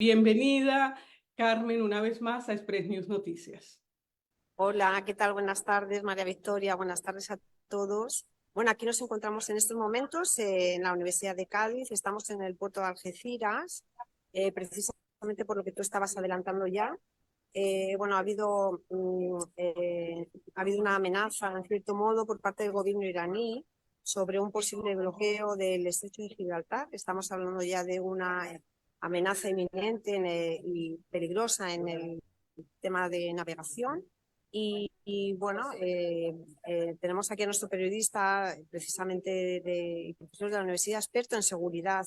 Bienvenida, Carmen, una vez más a Express News Noticias. Hola, ¿qué tal? Buenas tardes, María Victoria. Buenas tardes a todos. Bueno, aquí nos encontramos en estos momentos en la Universidad de Cádiz. Estamos en el puerto de Algeciras, precisamente por lo que tú estabas adelantando ya. Bueno, ha habido una amenaza, en cierto modo, por parte del gobierno iraní sobre un posible bloqueo del estrecho de Gibraltar. Estamos hablando ya de una amenaza inminente y peligrosa en el tema de navegación. Bueno, tenemos aquí a nuestro periodista, precisamente profesor de la universidad, experto en seguridad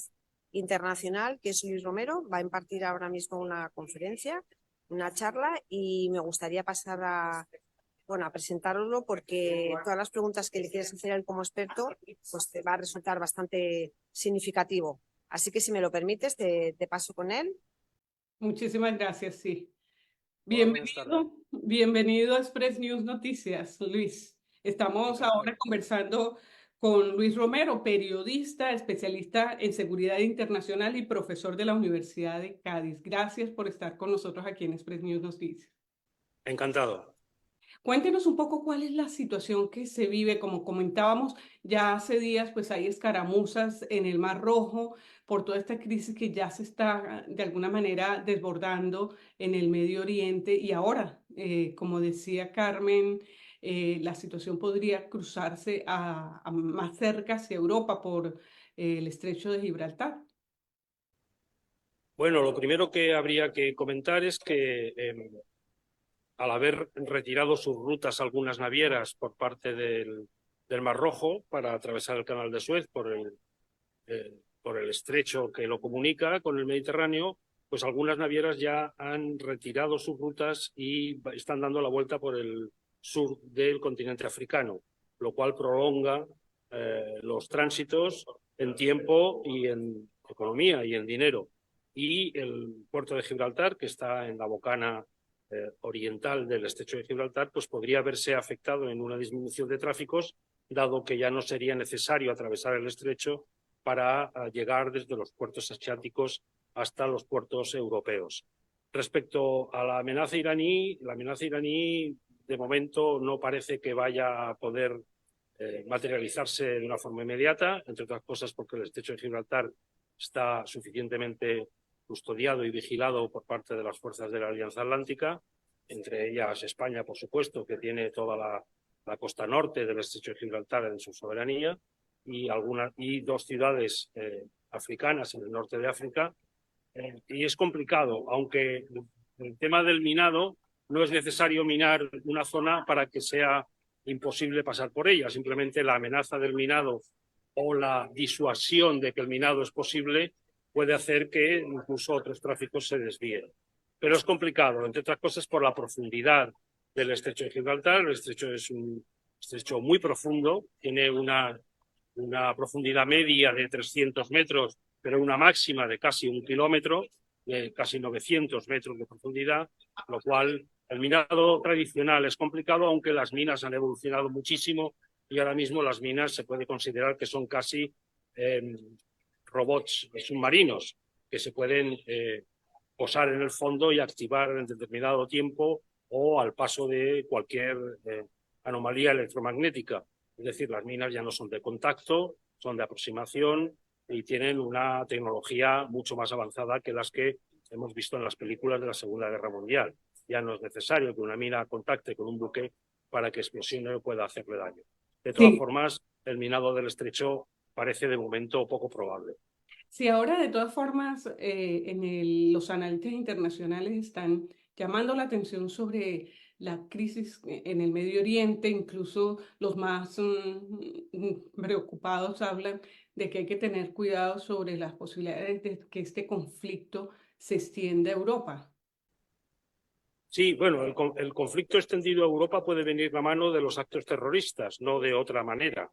internacional, que es Luis Romero. Va a impartir ahora mismo una conferencia, una charla, y me gustaría pasar a presentarlo, porque todas las preguntas que le quieras hacer a él como experto, pues te va a resultar bastante significativo. Así que, si me lo permites, te paso con él. Muchísimas gracias, sí. Hola, buenas tardes. Bienvenido a Express News Noticias, Luis. Estamos Encantado. ahora conversando con Luis Romero, periodista, especialista en seguridad internacional y profesor de la Universidad de Cádiz. Gracias por estar con nosotros aquí en Express News Noticias. Encantado. Cuéntenos un poco cuál es la situación que se vive. Como comentábamos, ya hace días pues hay escaramuzas en el Mar Rojo por toda esta crisis que ya se está de alguna manera desbordando en el Medio Oriente, y ahora, como decía Carmen, la situación podría cruzarse a más cerca hacia Europa por el estrecho de Gibraltar. Bueno, lo primero que habría que comentar es que al haber retirado sus rutas algunas navieras por parte del Mar Rojo para atravesar el Canal de Suez por el estrecho que lo comunica con el Mediterráneo, pues algunas navieras ya han retirado sus rutas y están dando la vuelta por el sur del continente africano, lo cual prolonga los tránsitos en tiempo y en economía y en dinero. Y el puerto de Gibraltar, que está en la bocana oriental del estrecho de Gibraltar, pues podría verse afectado en una disminución de tráficos, dado que ya no sería necesario atravesar el estrecho para llegar desde los puertos asiáticos hasta los puertos europeos. Respecto a la amenaza iraní de momento no parece que vaya a poder materializarse de una forma inmediata, entre otras cosas porque el estrecho de Gibraltar está suficientemente custodiado y vigilado por parte de las fuerzas de la Alianza Atlántica, entre ellas España, por supuesto, que tiene toda la costa norte del estrecho de Gibraltar en su soberanía, y dos ciudades africanas en el norte de África. Y es complicado, aunque el tema del minado no es necesario minar una zona para que sea imposible pasar por ella. Simplemente la amenaza del minado o la disuasión de que el minado es posible puede hacer que incluso otros tráficos se desvíen. Pero es complicado, entre otras cosas, por la profundidad del estrecho de Gibraltar. El estrecho es un estrecho muy profundo, tiene una profundidad media de 300 metros, pero una máxima de casi 1 kilómetro, de casi 900 metros de profundidad, lo cual el minado tradicional es complicado, aunque las minas han evolucionado muchísimo y ahora mismo las minas se puede considerar que son casi robots submarinos que se pueden posar en el fondo y activar en determinado tiempo o al paso de cualquier anomalía electromagnética. Es decir, las minas ya no son de contacto, son de aproximación y tienen una tecnología mucho más avanzada que las que hemos visto en las películas de la Segunda Guerra Mundial. Ya no es necesario que una mina contacte con un buque para que explosione o pueda hacerle daño. De todas formas, el minado del estrecho parece de momento poco probable. Sí, ahora de todas formas, los analistas internacionales están llamando la atención sobre la crisis en el Medio Oriente. Incluso los más preocupados hablan de que hay que tener cuidado sobre las posibilidades de que este conflicto se extienda a Europa. Sí, bueno, el conflicto extendido a Europa puede venir la mano de los actos terroristas, no de otra manera.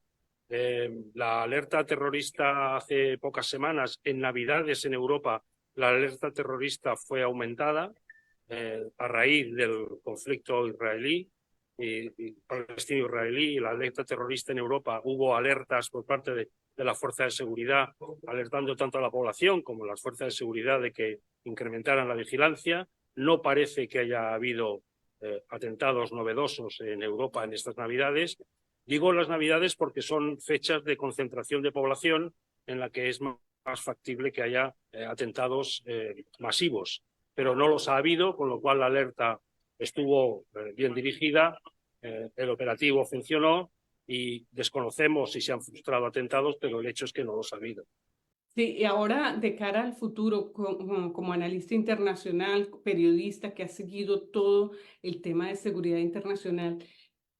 La alerta terrorista hace pocas semanas, en Navidades en Europa, la alerta terrorista fue aumentada a raíz del conflicto israelí y palestino-israelí. Y la alerta terrorista en Europa, hubo alertas por parte de de la fuerza de seguridad, alertando tanto a la población como a las fuerzas de seguridad de que incrementaran la vigilancia. No parece que haya habido atentados novedosos en Europa en estas Navidades. Digo las Navidades porque son fechas de concentración de población en la que es más factible que haya atentados masivos, pero no los ha habido, con lo cual la alerta estuvo bien dirigida, el operativo funcionó y desconocemos si se han frustrado atentados, pero el hecho es que no los ha habido. Sí, y ahora de cara al futuro, como analista internacional, periodista que ha seguido todo el tema de seguridad internacional,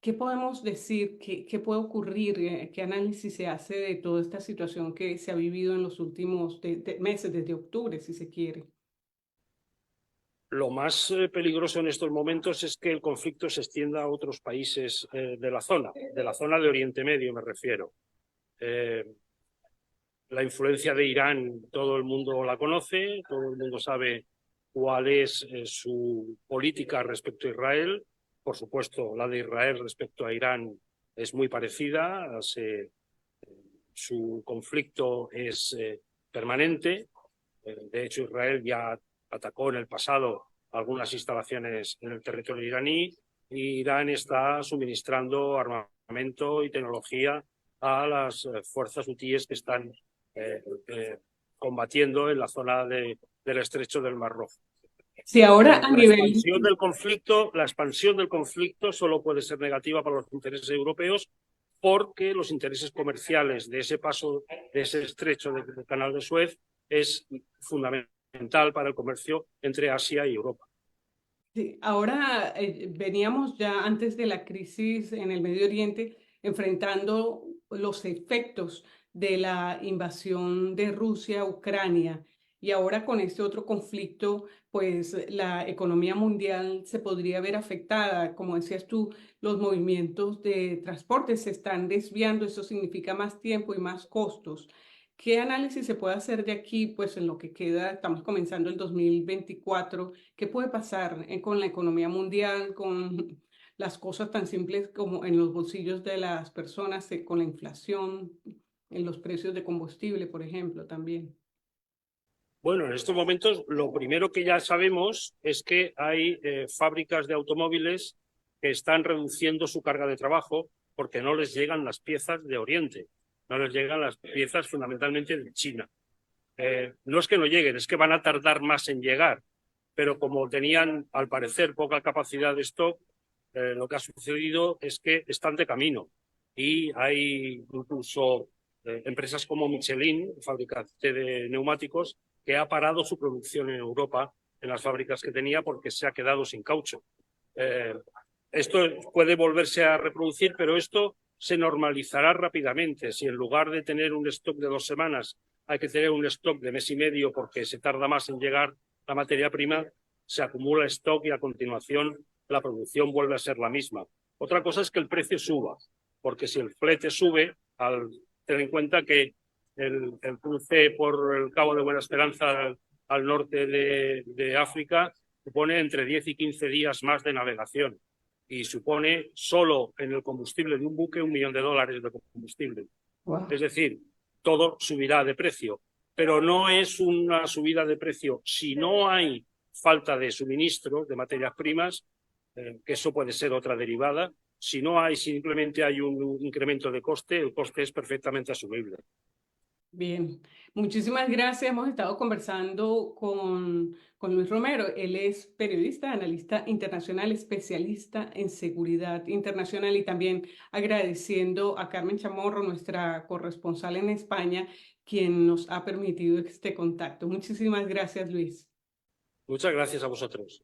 ¿qué podemos decir? ¿Qué puede ocurrir? ¿Qué análisis se hace de toda esta situación que se ha vivido en los últimos meses, desde octubre, si se quiere? Lo más peligroso en estos momentos es que el conflicto se extienda a otros países de la zona de Oriente Medio me refiero. La influencia de Irán todo el mundo la conoce, todo el mundo sabe cuál es su política respecto a Israel. Por supuesto, la de Israel respecto a Irán es muy parecida. Su conflicto es permanente. De hecho, Israel ya atacó en el pasado algunas instalaciones en el territorio iraní y Irán está suministrando armamento y tecnología a las fuerzas hutíes que están combatiendo en la zona del estrecho del Mar Rojo. Sí, ahora a nivel... La expansión del conflicto solo puede ser negativa para los intereses europeos porque los intereses comerciales de ese paso, de ese estrecho del Canal de Suez, es fundamental para el comercio entre Asia y Europa. Sí, ahora veníamos ya antes de la crisis en el Medio Oriente enfrentando los efectos de la invasión de Rusia a Ucrania y ahora con este otro conflicto, pues la economía mundial se podría ver afectada. Como decías tú, los movimientos de transporte se están desviando, eso significa más tiempo y más costos. ¿Qué análisis se puede hacer de aquí, pues en lo que queda? Estamos comenzando el 2024. ¿Qué puede pasar con la economía mundial, con las cosas tan simples como en los bolsillos de las personas, con la inflación, en los precios de combustible, por ejemplo, también? Bueno, en estos momentos lo primero que ya sabemos es que hay fábricas de automóviles que están reduciendo su carga de trabajo porque no les llegan las piezas de Oriente, no les llegan las piezas fundamentalmente de China. No es que no lleguen, es que van a tardar más en llegar, pero como tenían, al parecer, poca capacidad de stock, lo que ha sucedido es que están de camino y hay incluso empresas como Michelin, fabricante de neumáticos, que ha parado su producción en Europa, en las fábricas que tenía, porque se ha quedado sin caucho. Esto puede volverse a reproducir, pero esto se normalizará rápidamente. Si en lugar de tener un stock de 2 semanas hay que tener un stock de mes y medio porque se tarda más en llegar la materia prima, se acumula stock y a continuación la producción vuelve a ser la misma. Otra cosa es que el precio suba, porque si el flete sube, al tener en cuenta que el cruce por el Cabo de Buena Esperanza al norte de África supone entre 10 y 15 días más de navegación y supone solo en el combustible de un buque $1 millón de combustible. Wow. Es decir, todo subirá de precio, pero no es una subida de precio si no hay falta de suministro de materias primas, que eso puede ser otra derivada. Si no hay, simplemente hay un incremento de coste, el coste es perfectamente asumible. Bien, muchísimas gracias. Hemos estado conversando con Luis Romero. Él es periodista, analista internacional, especialista en seguridad internacional y también agradeciendo a Carmen Chamorro, nuestra corresponsal en España, quien nos ha permitido este contacto. Muchísimas gracias, Luis. Muchas gracias a vosotros.